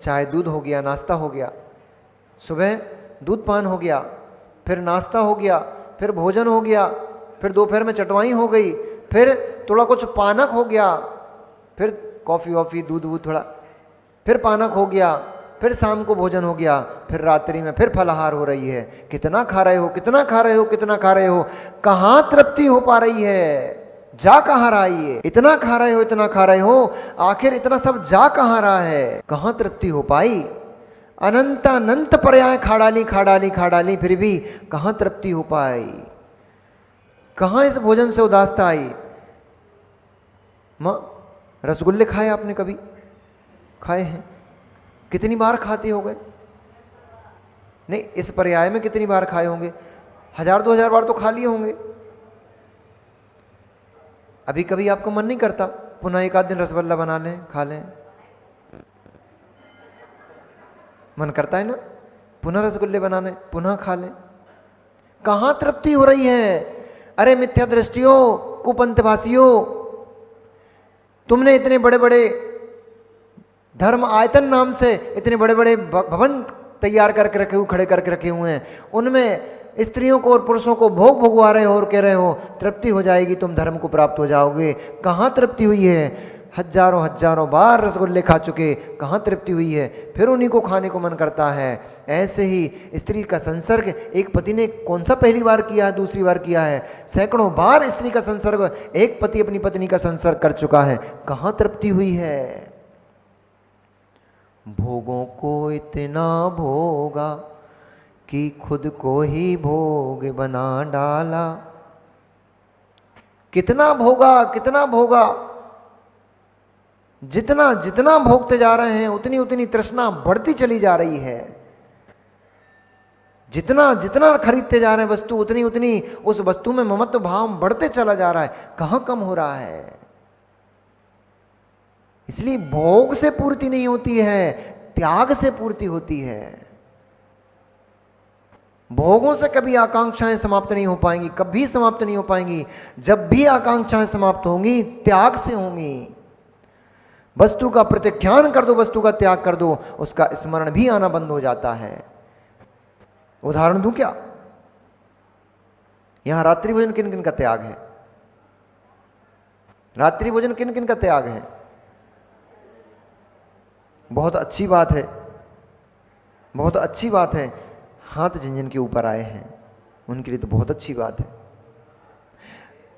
चाहे दूध हो गया, नाश्ता हो गया, सुबह दूध पान हो गया, फिर नाश्ता हो गया, फिर भोजन हो गया, फिर दोपहर में चटवाई हो गई, फिर थोड़ा कुछ पानक हो गया, फिर कॉफ़ी वॉफ़ी दूध वूध थोड़ा, फिर पानक हो गया, फिर शाम को भोजन हो गया, फिर रात्रि में फिर फलाहार हो रही है। कितना खा रहे हो, कितना खा रहे हो, कितना खा रहे हो, कहाँ तृप्ति हो पा रही है, जा कहाँ रहा है ये? इतना खा रहे हो, इतना खा रहे हो, आखिर इतना सब जा कहाँ रहा है? कहाँ तृप्ति हो पाई? अनंत अनंत पर्याय खा डाली, खा डाली, खा डाली, फिर भी कहाँ तृप्ति हो पाई? कहाँ इस भोजन से उदासता आई? माँ, रसगुल्ले खाए आपने कभी? खाए हैं? कितनी बार खाते हो गए? नहीं, इस पर्याय में कितनी बार खाए होंगे? 1000-2000 बार तो खा लिए होंगे। अभी कभी आपको मन नहीं करता पुनः एक आध दिन रसगुल्ला बना लें, खा लें? मन करता है ना पुनः रसगुल्ले बनाने, पुनः खा लें? कहां तृप्ति हो रही है? अरे मिथ्या दृष्टियों, कुपंथवासियों, तुमने इतने बड़े बड़े धर्म आयतन नाम से इतने बड़े बड़े भवन तैयार करके रखे हुए, खड़े करके रखे हुए हैं, उनमें स्त्रियों को और पुरुषों को भोग भोगवा रहे हो और कह रहे हो तृप्ति हो जाएगी, तुम धर्म को प्राप्त हो जाओगे। कहाँ तृप्ति हुई है? हजारों हजारों बार रसगुल्ले खा चुके, कहाँ तृप्ति हुई है? फिर उन्हीं को खाने को मन करता है। ऐसे ही स्त्री का संसर्ग एक पति ने कौन सा पहली बार किया है, दूसरी बार किया है? सैकड़ों बार स्त्री का संसर्ग एक पति अपनी पत्नी का संसर्ग कर चुका है, कहाँ तृप्ति हुई है? भोगों को इतना भोगा कि खुद को ही भोग बना डाला। कितना भोगा, कितना भोगा, जितना जितना भोगते जा रहे हैं उतनी उतनी तृष्णा बढ़ती चली जा रही है। जितना जितना खरीदते जा रहे हैं वस्तु, उतनी उतनी उस वस्तु में ममत्व भाव बढ़ते चला जा रहा है, कहां कम हो रहा है? इसलिए भोग से पूर्ति नहीं होती है, त्याग से पूर्ति होती है। भोगों से कभी आकांक्षाएं समाप्त नहीं हो पाएंगी, कभी समाप्त नहीं हो पाएंगी। जब भी आकांक्षाएं समाप्त होंगी, त्याग से होंगी। वस्तु का प्रत्याख्यान कर दो, वस्तु का त्याग कर दो, उसका स्मरण भी आना बंद हो जाता है। उदाहरण दूं क्या? यहां रात्रि भोजन किन किन का त्याग है? रात्रि भोजन किन किन का त्याग है? बहुत अच्छी बात है, बहुत अच्छी बात है। हाथ जिन जिन के ऊपर आए हैं उनके लिए तो बहुत अच्छी बात है।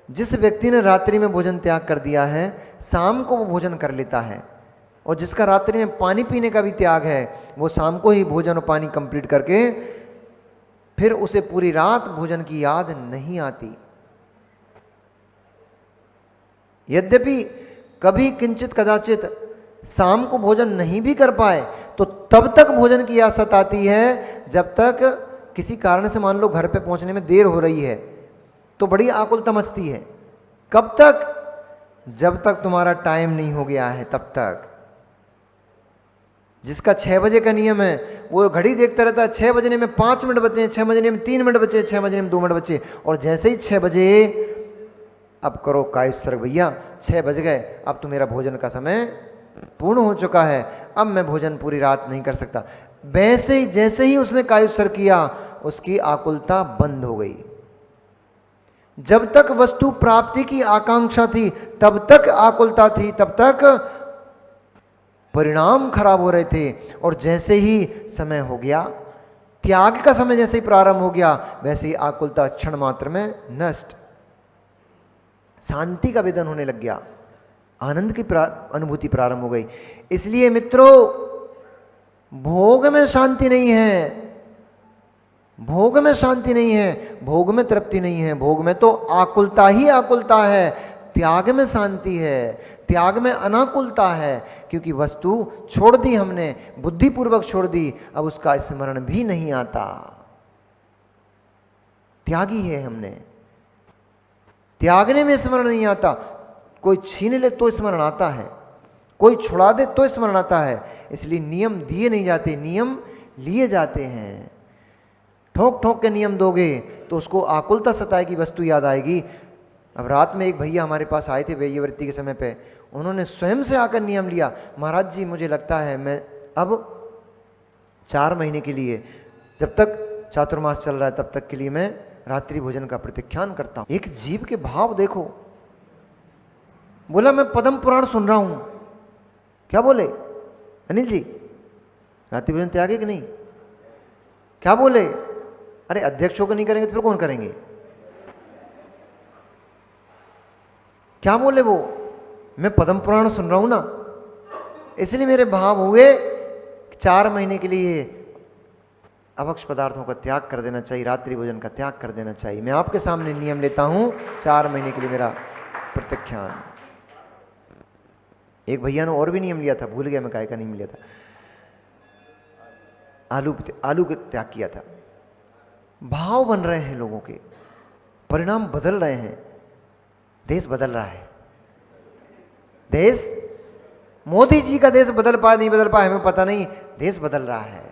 जिस व्यक्ति ने रात्रि में भोजन त्याग कर दिया है, शाम को वो भोजन कर लेता है। और जिसका रात्रि में पानी पीने का भी त्याग है, वो शाम को ही भोजन और पानी कंप्लीट करके फिर उसे पूरी रात भोजन की याद नहीं आती। यद्यपि कभी किंचित कदाचित शाम को भोजन नहीं भी कर पाए तो तब तक भोजन की याद सताती है जब तक किसी कारण से मान लो घर पे पहुंचने में देर हो रही है तो बड़ी आकुलता मचती है। कब तक? जब तक तुम्हारा टाइम नहीं हो गया है तब तक। जिसका 6 बजे का नियम है वो घड़ी देखता रहता है, 6 बजने में 5 मिनट बचे, 6 बजने में 3 मिनट बचे, 6 बजने में 2 मिनट बचे, और जैसे ही 6 बजे अब करो कायुत्सर्ग भैया, 6 बज गए, अब तो मेरा भोजन का समय पूर्ण हो चुका है, अब मैं भोजन पूरी रात नहीं कर सकता। वैसे ही जैसे ही उसने कायुत्सर्ग किया उसकी आकुलता बंद हो गई। जब तक वस्तु प्राप्ति की आकांक्षा थी तब तक आकुलता थी, तब तक परिणाम खराब हो रहे थे। और जैसे ही समय हो गया, त्याग का समय जैसे ही प्रारंभ हो गया, वैसे ही आकुलता क्षण मात्र में नष्ट, शांति का वेदन होने लग गया, आनंद की अनुभूति प्रारंभ हो गई। इसलिए मित्रों, भोग में शांति नहीं है, भोग में शांति नहीं है, भोग में तृप्ति नहीं है, भोग में तो आकुलता ही आकुलता है। त्याग में शांति है, त्याग में अनाकुलता है, क्योंकि वस्तु छोड़ दी हमने, बुद्धिपूर्वक छोड़ दी, अब उसका स्मरण भी नहीं आता। त्यागी है हमने, त्यागने में स्मरण नहीं आता। कोई छीन ले तो स्मरण आता है, कोई छुड़ा दे तो स्मरण आता है। इसलिए नियम दिए नहीं जाते, नियम लिए जाते हैं। ठोक ठोक के नियम दोगे तो उसको आकुलता सताएगी, वस्तु याद आएगी। अब रात में एक भैया हमारे पास आए थे वेयवृत्ति के समय पे, उन्होंने स्वयं से आकर नियम लिया, महाराज जी मुझे लगता है मैं अब 4 महीने के लिए, जब तक चातुर्मास चल रहा है तब तक के लिए मैं रात्रि भोजन का प्रत्याख्यान करता हूं। एक जीव के भाव देखो। बोला मैं पद्म पुराण सुन रहा हूं। क्या बोले अनिल जी, रात्रि भोजन त्यागे कि नहीं? क्या बोले? अरे अध्यक्ष होकर नहीं करेंगे तो फिर कौन करेंगे? क्या बोले वो? मैं पद्म पुराण सुन रहा हूं ना, इसलिए मेरे भाव हुए 4 महीने के लिए अभक्ष पदार्थों का त्याग कर देना चाहिए, रात्रि भोजन का त्याग कर देना चाहिए। मैं आपके सामने नियम लेता हूं, 4 महीने के लिए मेरा प्रत्याख्यान। एक भैया ने और भी नियम लिया था, भूल गया मैं काय का नियम लिया था। आलू का त्याग किया था। भाव बन रहे हैं लोगों के, परिणाम बदल रहे हैं, देश बदल रहा है। देश, मोदी जी का देश बदल पाए नहीं बदल पाए हमें पता नहीं, देश बदल रहा है।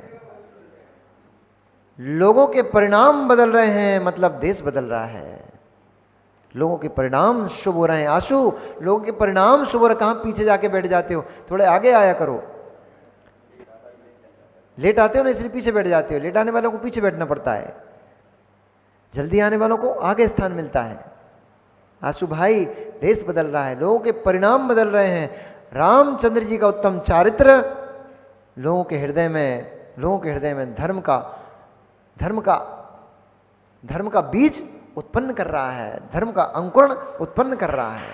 लोगों के परिणाम बदल रहे हैं, मतलब देश बदल रहा है। लोगों के परिणाम शुभ हो रहे हैं। आशु, लोगों के परिणाम शुभ हो रहे, कहां पीछे जाके बैठ जाते हो? थोड़े आगे आया करो। लेट आते हो ना, इसलिए पीछे बैठ जाते हो। लेट आने वालों को पीछे बैठना पड़ता है, जल्दी आने वालों को आगे स्थान मिलता है। आशु भाई, देश बदल रहा है, लोगों के परिणाम बदल रहे हैं। रामचंद्र जी का उत्तम चारित्र लोगों के हृदय में धर्म का बीज उत्पन्न कर रहा है, धर्म का अंकुरण उत्पन्न कर रहा है।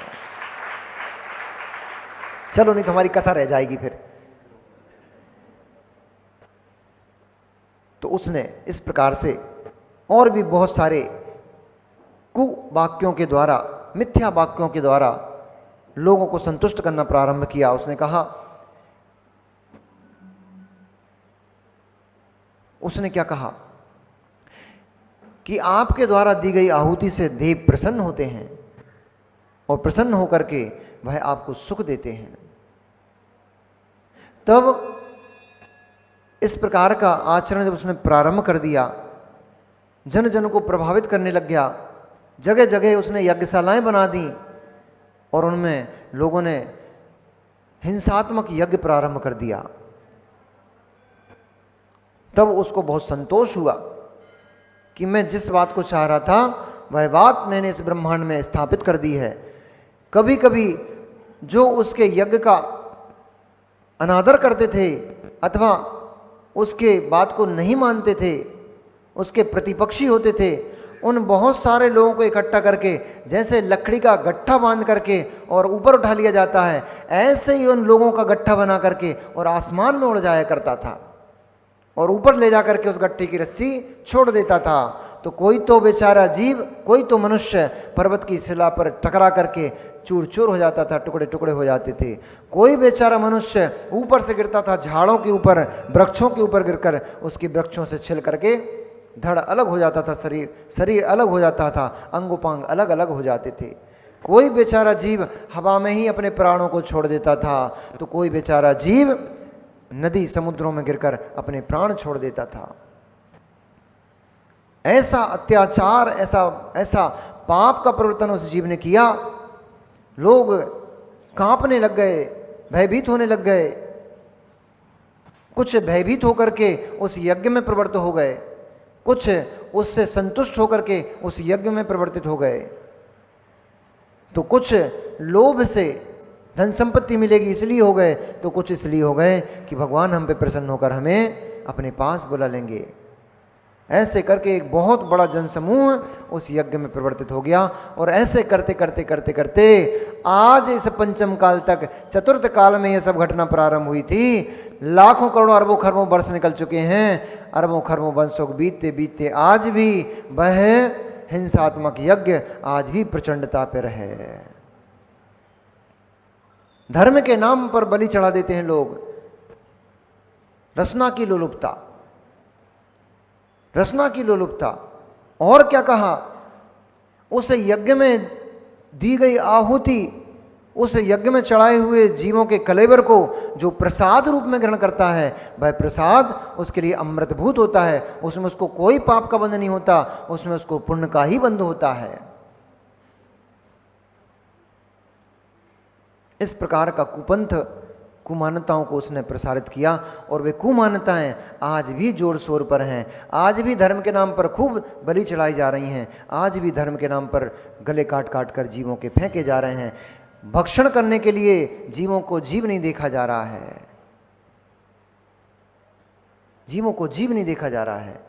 चलो, नहीं तो हमारी कथा रह जाएगी फिर। तो उसने इस प्रकार से और भी बहुत सारे कुवाक्यों के द्वारा, मिथ्या वाक्यों के द्वारा लोगों को संतुष्ट करना प्रारंभ किया। उसने कहा, उसने क्या कहा कि आपके द्वारा दी गई आहुति से देव प्रसन्न होते हैं और प्रसन्न होकर के वह आपको सुख देते हैं। तब इस प्रकार का आचरण जब उसने प्रारंभ कर दिया, जन जन को प्रभावित करने लग गया। जगह जगह उसने यज्ञशालाएं बना दी और उनमें लोगों ने हिंसात्मक यज्ञ प्रारंभ कर दिया। तब उसको बहुत संतोष हुआ कि मैं जिस बात को चाह रहा था वह बात मैंने इस ब्रह्मांड में स्थापित कर दी है। कभी कभी जो उसके यज्ञ का अनादर करते थे अथवा उसके बात को नहीं मानते थे, उसके प्रतिपक्षी होते थे, उन बहुत सारे लोगों को इकट्ठा करके जैसे लकड़ी का गट्ठा बांध करके और ऊपर उठा लिया जाता है, ऐसे ही उन लोगों का गट्ठा बना करके और आसमान में उड़ जाया करता था और ऊपर ले जा करके उस गट्ठे की रस्सी छोड़ देता था। तो कोई तो बेचारा जीव, कोई तो मनुष्य पर्वत की शिला पर टकरा करके चूर चूर हो जाता था, टुकड़े टुकड़े हो जाते थे। कोई बेचारा मनुष्य ऊपर से गिरता था, झाड़ों के ऊपर, वृक्षों के ऊपर गिरकर उसकी वृक्षों से छिल करके धड़ अलग हो जाता था, शरीर अलग हो जाता था, अंगोपांग अलग अलग हो जाते थे। कोई बेचारा जीव हवा में ही अपने प्राणों को छोड़ देता था, तो कोई बेचारा जीव नदी समुद्रों में गिरकर अपने प्राण छोड़ देता था। ऐसा अत्याचार, ऐसा पाप का प्रवर्तन उस जीव ने किया। लोग कांपने लग गए, भयभीत होने लग गए। कुछ भयभीत होकर के उस यज्ञ में प्रवृत्त हो गए, कुछ उससे संतुष्ट होकर के उस यज्ञ में प्रवर्तित हो गए, तो कुछ लोभ से धन संपत्ति मिलेगी इसलिए हो गए, तो कुछ इसलिए हो गए कि भगवान हम पे प्रसन्न होकर हमें अपने पास बुला लेंगे। ऐसे करके एक बहुत बड़ा जनसमूह उस यज्ञ में परिवर्तित हो गया। और ऐसे करते करते करते करते आज इस पंचम काल तक, चतुर्थ काल में यह सब घटना प्रारंभ हुई थी। लाखों करोड़ों अरबों खरबों वर्ष निकल चुके हैं, अरबों खरबों वर्षों बीतते बीतते आज भी वह हिंसात्मक यज्ञ आज भी प्रचंडता पर है। धर्म के नाम पर बलि चढ़ा देते हैं लोग। रसना की लोलुपता, रसना की लोलुपता। और क्या कहा, उस यज्ञ में दी गई आहुति, उस यज्ञ में चढ़ाए हुए जीवों के कलेवर को जो प्रसाद रूप में ग्रहण करता है, वह प्रसाद उसके लिए अमृतभूत होता है। उसमें उसको कोई पाप का बंध नहीं होता, उसमें उसको पुण्य का ही बंध होता है। इस प्रकार का कुपंथ कुमान्यताओं को उसने प्रसारित किया, और वे कुमान्यताएं आज भी जोर शोर पर हैं। आज भी धर्म के नाम पर खूब बलि चढ़ाई जा रही हैं। आज भी धर्म के नाम पर गले काट काट कर जीवों के फेंके जा रहे हैं। भक्षण करने के लिए जीवों को जीव नहीं देखा जा रहा है, जीवों को जीव नहीं देखा जा रहा है।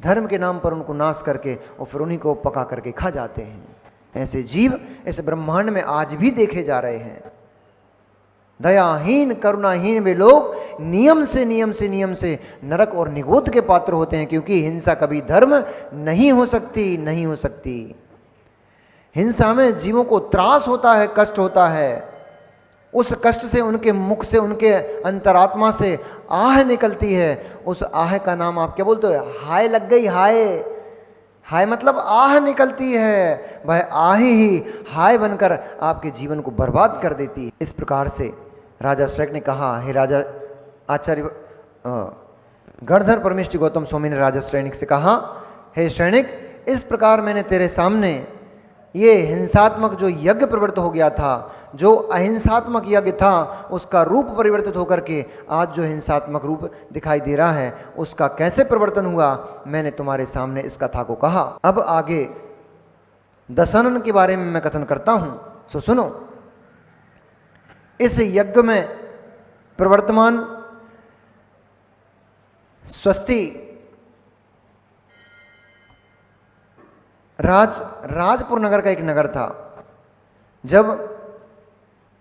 धर्म के नाम पर उनको नाश करके और फिर उन्हीं को पका करके खा जाते हैं। ऐसे जीव इस ब्रह्मांड में आज भी देखे जा रहे हैं। दयाहीन करुणाहीन वे लोग नियम से नरक और निगोद के पात्र होते हैं, क्योंकि हिंसा कभी धर्म नहीं हो सकती। हिंसा में जीवों को त्रास होता है, कष्ट होता है। उस कष्ट से उनके मुख से, उनके अंतरात्मा से आह निकलती है। उस आह का नाम आप क्या बोलते हो? हाय लग गई। हाय मतलब आह निकलती है। वह आह ही हाय बनकर आपके जीवन को बर्बाद कर देती है। इस प्रकार से राजा श्रेष्ठ ने कहा, हे राजा आचार्य गणधर परमेष्टि गौतम स्वामी ने राजा श्रेणिक से कहा, हे श्रेणिक, इस प्रकार मैंने तेरे सामने ये हिंसात्मक जो यज्ञ प्रवृत्त हो गया था, जो अहिंसात्मक यज्ञ था, उसका रूप परिवर्तित होकर के आज जो हिंसात्मक रूप दिखाई दे रहा है, उसका कैसे परिवर्तन हुआ, मैंने तुम्हारे सामने इस कथा को कहा। अब आगे दशानन के बारे में मैं कथन करता हूं, सो सुनो। इस यज्ञ में प्रवर्तमान स्वस्ति राजपुर नगर का एक नगर था। जब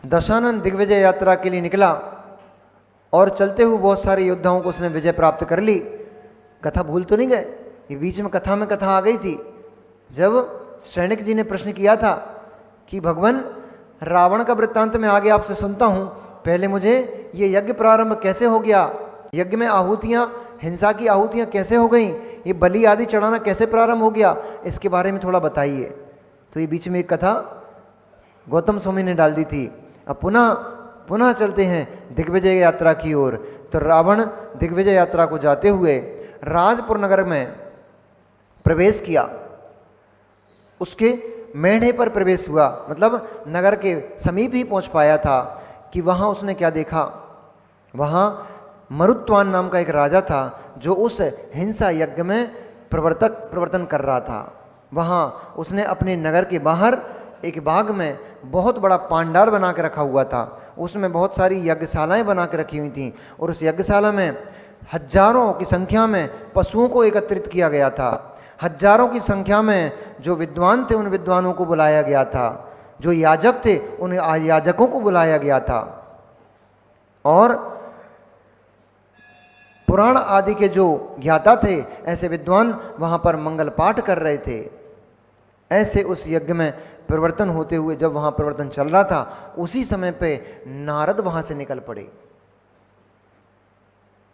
दशानन दिग्विजय यात्रा के लिए निकला और चलते हुए बहुत सारे योद्धाओं को उसने विजय प्राप्त कर ली। कथा भूल तो नहीं गए? ये बीच में कथा आ गई थी। जब सैनिक जी ने प्रश्न किया था कि भगवान, रावण का वृत्तांत मैं आगे आपसे सुनता हूं, पहले मुझे ये यज्ञ प्रारंभ कैसे हो गया, यज्ञ में आहुतियां, हिंसा की आहुतियां कैसे हो गई, ये बलि आदि चढ़ाना कैसे प्रारंभ हो गया, इसके बारे में थोड़ा बताइए। तो ये बीच में एक कथा गौतम स्वामी ने डाल दी थी। अब पुनः चलते हैं दिग्विजय यात्रा की ओर। तो रावण दिग्विजय यात्रा को जाते हुए राजपुर नगर में प्रवेश किया। उसके मेढ़े पर प्रवेश हुआ, मतलब नगर के समीप ही पहुंच पाया था कि वहां उसने क्या देखा। वहां मरुत्वान नाम का एक राजा था जो उस हिंसा यज्ञ में प्रवर्तन कर रहा था। वहां उसने अपने नगर के बाहर एक बाग में बहुत बड़ा पांडाल बना के रखा हुआ था। उसमें बहुत सारी यज्ञशालाएं बना के रखी हुई थी और उस यज्ञशाला में हजारों की संख्या में पशुओं को एकत्रित किया गया था। हजारों की संख्या में जो विद्वान थे उन विद्वानों को बुलाया गया था, जो याजक थे उन याजकों को बुलाया गया था, और पुराण आदि के जो ज्ञाता थे ऐसे विद्वान वहां पर मंगल पाठ कर रहे थे। ऐसे उस यज्ञ में परिवर्तन होते हुए जब वहां परिवर्तन चल रहा था, उसी समय पे नारद वहां से निकल पड़े।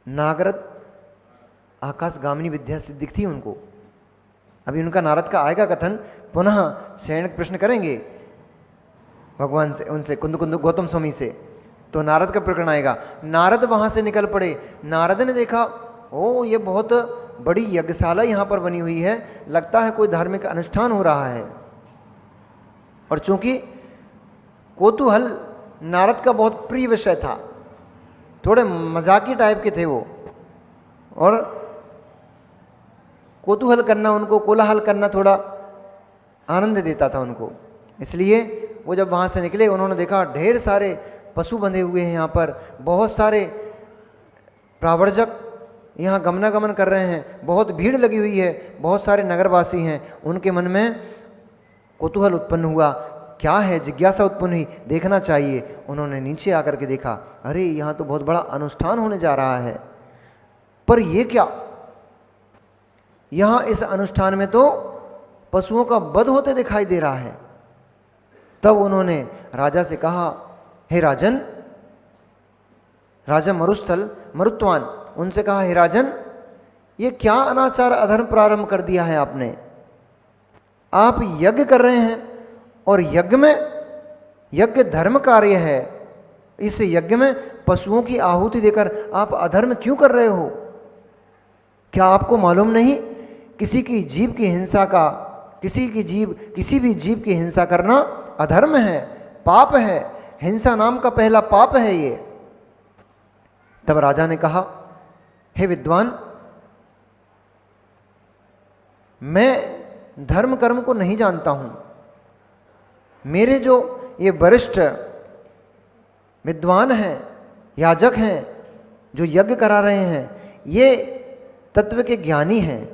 नारद आकाशगामिनी विद्या सिद्धि थी उनको। अभी उनका नारद का आएगा कथन, पुनः सैनिक प्रश्न करेंगे भगवान से, उनसे कुंद गौतम स्वामी से, तो नारद का प्रकरण आएगा। नारद वहां से निकल पड़े। नारद ने देखा, ओ ये बहुत बड़ी यज्ञशाला यहाँ पर बनी हुई है, लगता है कोई धार्मिक अनुष्ठान हो रहा है। और चूंकि कौतूहल नारद का बहुत प्रिय विषय था, थोड़े मजाकी टाइप के थे वो, और कौतूहल करना उनको, कोलाहल करना थोड़ा आनंद देता था उनको। इसलिए वो जब वहाँ से निकले, उन्होंने देखा ढेर सारे पशु बंधे हुए हैं यहाँ पर, बहुत सारे प्रावर्जक यहाँ गमनागमन कर रहे हैं, बहुत भीड़ लगी हुई है, बहुत सारे नगरवासी हैं। उनके मन में कौतूहल उत्पन्न हुआ, क्या है, जिज्ञासा उत्पन्न हुई, देखना चाहिए। उन्होंने नीचे आकर के देखा, अरे यहाँ तो बहुत बड़ा अनुष्ठान होने जा रहा है, पर ये क्या, यहाँ इस अनुष्ठान में तो पशुओं का वध होते दिखाई दे रहा है। तब उन्होंने राजा से कहा, हे राजन, राजा मरुत्वान उनसे कहा, हे राजन, ये क्या अनाचार अधर्म प्रारंभ कर दिया है आपने। आप यज्ञ कर रहे हैं और यज्ञ धर्म कार्य है, इस यज्ञ में पशुओं की आहुति देकर आप अधर्म क्यों कर रहे हो। क्या आपको मालूम नहीं, किसी भी जीव की हिंसा करना अधर्म है, पाप है। हिंसा नाम का पहला पाप है ये। तब राजा ने कहा, हे विद्वान, मैं धर्म कर्म को नहीं जानता हूं। मेरे जो ये वरिष्ठ विद्वान हैं, याजक हैं, जो यज्ञ करा रहे हैं, ये तत्व के ज्ञानी हैं,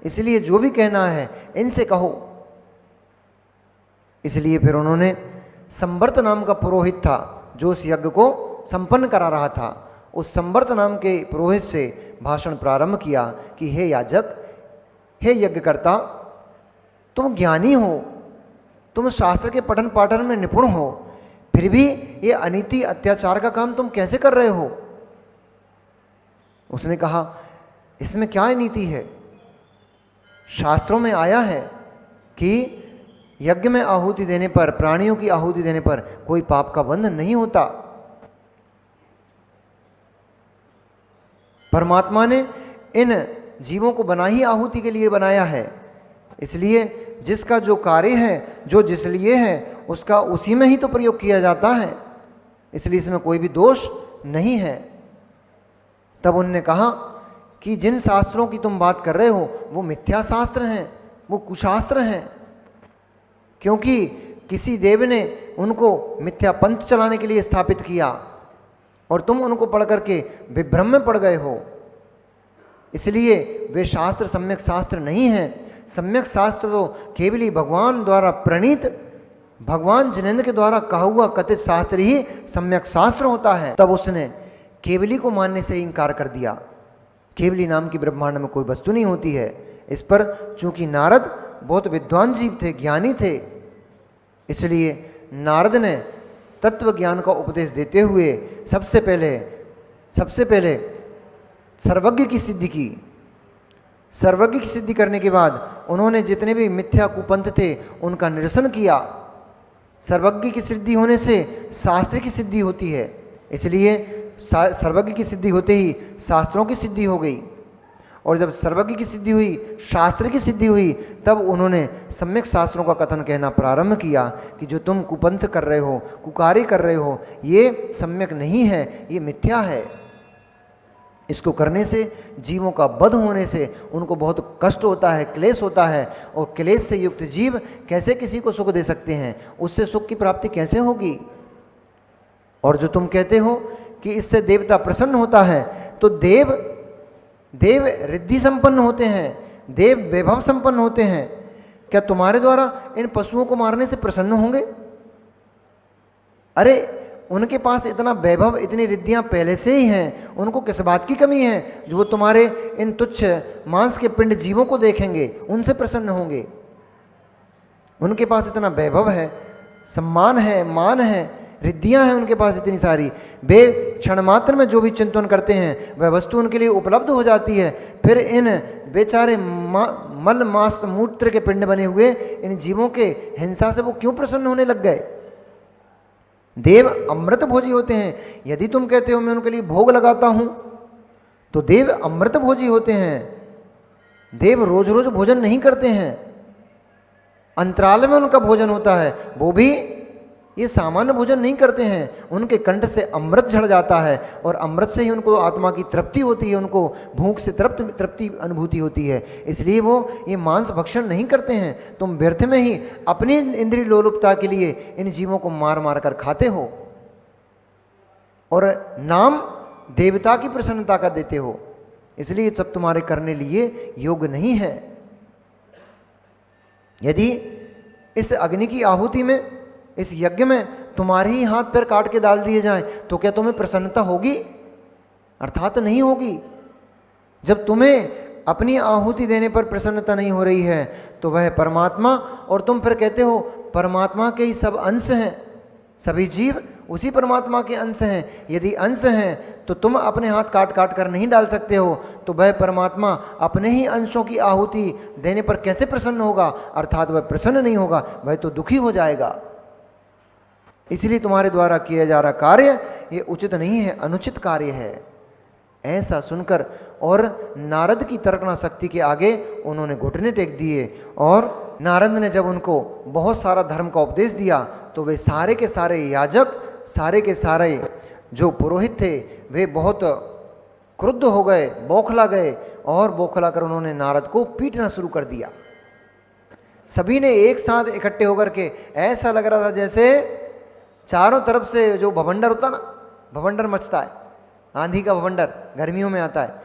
इसलिए जो भी कहना है इनसे कहो। इसलिए फिर उन्होंने संवर्त नाम का पुरोहित था जो उस यज्ञ को संपन्न करा रहा था, उस संवर्त नाम के पुरोहित से भाषण प्रारंभ किया कि हे याजक, हे यज्ञकर्ता, तुम ज्ञानी हो, तुम शास्त्र के पठन पाठन में निपुण हो, फिर भी ये अनीति अत्याचार का काम तुम कैसे कर रहे हो? उसने कहा, इसमें क्या नीति है? शास्त्रों में आया है कि यज्ञ में आहुति देने पर, प्राणियों की आहुति देने पर कोई पाप का बंधन नहीं होता। परमात्मा ने इन जीवों को बना ही आहुति के लिए बनाया है, इसलिए जिसका जो कार्य है, जो जिस लिए है, उसका उसी में ही तो प्रयोग किया जाता है, इसलिए इसमें कोई भी दोष नहीं है। तब उनने कहा कि जिन शास्त्रों की तुम बात कर रहे हो वो मिथ्या शास्त्र हैं, वो कुशास्त्र हैं, क्योंकि किसी देव ने उनको मिथ्या पंथ चलाने के लिए स्थापित किया और तुम उनको पढ़ करके विभ्रम में पड़ गए हो, इसलिए वे शास्त्र सम्यक शास्त्र नहीं हैं। सम्यक शास्त्र तो केवल ही भगवान द्वारा प्रणीत, भगवान जिनेंद्र के द्वारा कहा हुआ कथित शास्त्र ही सम्यक शास्त्र होता है। तब उसने केवली को मानने से इनकार कर दिया। केवली नाम की ब्रह्मांड में कोई वस्तु नहीं होती है। इस पर चूंकि नारद बहुत विद्वान जीव थे, ज्ञानी थे, इसलिए नारद ने तत्व ज्ञान का उपदेश देते हुए सबसे पहले सर्वज्ञ की सिद्धि की। सर्वज्ञ की सिद्धि करने के बाद उन्होंने जितने भी मिथ्या कुपंथ थे उनका निरसन किया। सर्वज्ञ की सिद्धि होने से शास्त्र की सिद्धि होती है, इसलिए सर्वज्ञ की सिद्धि होते ही शास्त्रों की सिद्धि हो गई, और जब सर्वज्ञ की सिद्धि हुई, शास्त्र की सिद्धि हुई, तब उन्होंने सम्यक शास्त्रों का कथन कहना प्रारंभ किया कि जो तुम कुपंथ कर रहे हो, कुकारी कर रहे हो, ये सम्यक नहीं है, ये मिथ्या है। इसको करने से जीवों का वध होने से उनको बहुत कष्ट होता है, क्लेश होता है, और क्लेश से युक्त जीव कैसे किसी को सुख दे सकते हैं? उससे सुख की प्राप्ति कैसे होगी? और जो तुम कहते हो कि इससे देवता प्रसन्न होता है, तो देव रिद्धि संपन्न होते हैं, देव वैभव संपन्न होते हैं, क्या तुम्हारे द्वारा इन पशुओं को मारने से प्रसन्न होंगे? अरे उनके पास इतना वैभव, इतनी रिद्धियां पहले से ही हैं, उनको किस बात की कमी है जो वो तुम्हारे इन तुच्छ मांस के पिंड जीवों को देखेंगे, उनसे प्रसन्न होंगे? उनके पास इतना वैभव है, सम्मान है, मान है, रिद्धियां हैं उनके पास इतनी सारी, वे क्षण मात्र में जो भी चिंतन करते हैं वह वस्तु उनके लिए उपलब्ध हो जाती है। फिर इन बेचारे मल मांस मूत्र के पिंड बने हुए इन जीवों के हिंसा से वो क्यों प्रसन्न होने लग गए? देव अमृत भोजी होते हैं। यदि तुम कहते हो मैं उनके लिए भोग लगाता हूं, तो देव अमृत भोजी होते हैं। देव रोज रोज भोजन नहीं करते हैं, अंतराल में उनका भोजन होता है, वो भी ये सामान्य भोजन नहीं करते हैं। उनके कंठ से अमृत झड़ जाता है और अमृत से ही उनको आत्मा की तृप्ति होती है, उनको भूख से तृप्ति अनुभूति होती है, इसलिए वो ये मांस भक्षण नहीं करते हैं। तुम व्यर्थ में ही अपनी इंद्रिय लोलुपता के लिए इन जीवों को मार मार कर खाते हो और नाम देवता की प्रसन्नता का देते हो, इसलिए सब तुम्हारे करने लिए योग्य नहीं है। यदि इस अग्नि की आहुति में, इस यज्ञ में तुम्हारे ही हाथ पैर काट के डाल दिए जाएं, तो क्या तुम्हें प्रसन्नता होगी? अर्थात नहीं होगी। जब तुम्हें अपनी आहुति देने पर प्रसन्नता नहीं हो रही है, तो वह परमात्मा, और तुम फिर कहते हो परमात्मा के ही सब अंश हैं, सभी जीव उसी परमात्मा के अंश हैं। यदि अंश हैं तो तुम अपने हाथ काट काट कर नहीं डाल सकते हो, तो वह परमात्मा अपने ही अंशों की आहुति देने पर कैसे प्रसन्न होगा? अर्थात वह प्रसन्न नहीं होगा, वह तो दुखी हो जाएगा। इसलिए तुम्हारे द्वारा किया जा रहा कार्य ये उचित नहीं है, अनुचित कार्य है। ऐसा सुनकर और नारद की तर्कना शक्ति के आगे उन्होंने घुटने टेक दिए, और नारद ने जब उनको बहुत सारा धर्म का उपदेश दिया, तो वे सारे के सारे याजक, सारे के सारे जो पुरोहित थे, वे बहुत क्रुद्ध हो गए, बौखला गए और बौखला कर उन्होंने नारद को पीटना शुरू कर दिया। सभी ने एक साथ इकट्ठे होकर के, ऐसा लग रहा था जैसे चारों तरफ से जो भवंडर होता ना, भवंडर मचता है, आंधी का भवंडर गर्मियों में आता है,